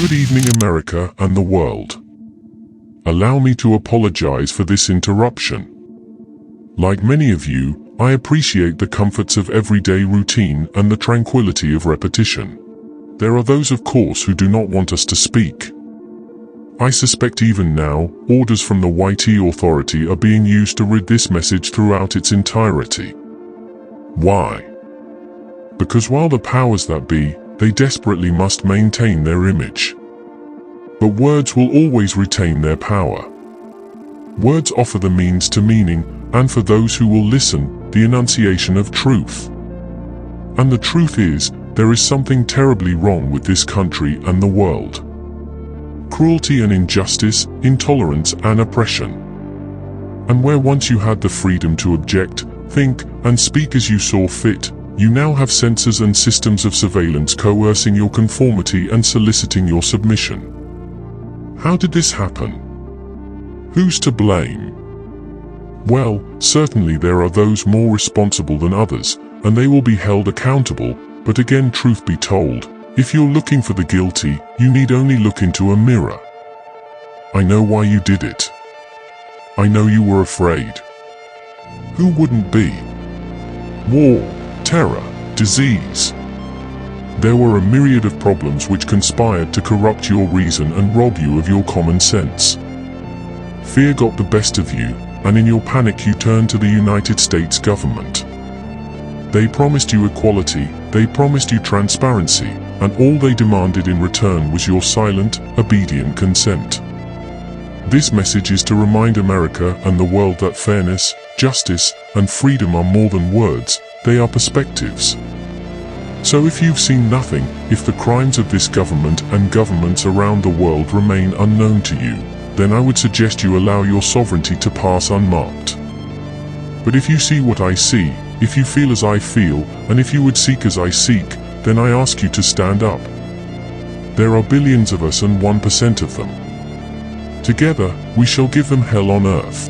Good evening, America and the world. Allow me to apologize for this interruption. Like many of you, I appreciate the comforts of everyday routine and the tranquility of repetition. There are those, of course, who do not want us to speak. I suspect even now, orders from the YT authority are being used to rid this message throughout its entirety. Why? Because while the powers that be, they desperately must maintain their image. But words will always retain their power. Words offer the means to meaning, and for those who will listen, the enunciation of truth. And the truth is, there is something terribly wrong with this country and the world. Cruelty and injustice, intolerance and oppression. And where once you had the freedom to object, think, and speak as you saw fit, you now have censors and systems of surveillance coercing your conformity and soliciting your submission. How did this happen? Who's to blame? Well, certainly there are those more responsible than others, and they will be held accountable, but again, truth be told, if you're looking for the guilty, you need only look into a mirror. I know why you did it. I know you were afraid. Who wouldn't be? War, terror, disease. There were a myriad of problems which conspired to corrupt your reason and rob you of your common sense. Fear got the best of you, and in your panic you turned to the United States government. They promised you equality, they promised you transparency, and all they demanded in return was your silent, obedient consent. This message is to remind America and the world that fairness, justice, and freedom are more than words, they are perspectives. So if you've seen nothing, if the crimes of this government and governments around the world remain unknown to you, then I would suggest you allow your sovereignty to pass unmarked. But if you see what I see, if you feel as I feel, and if you would seek as I seek, then I ask you to stand up. There are billions of us and 1% of them. Together, we shall give them hell on earth.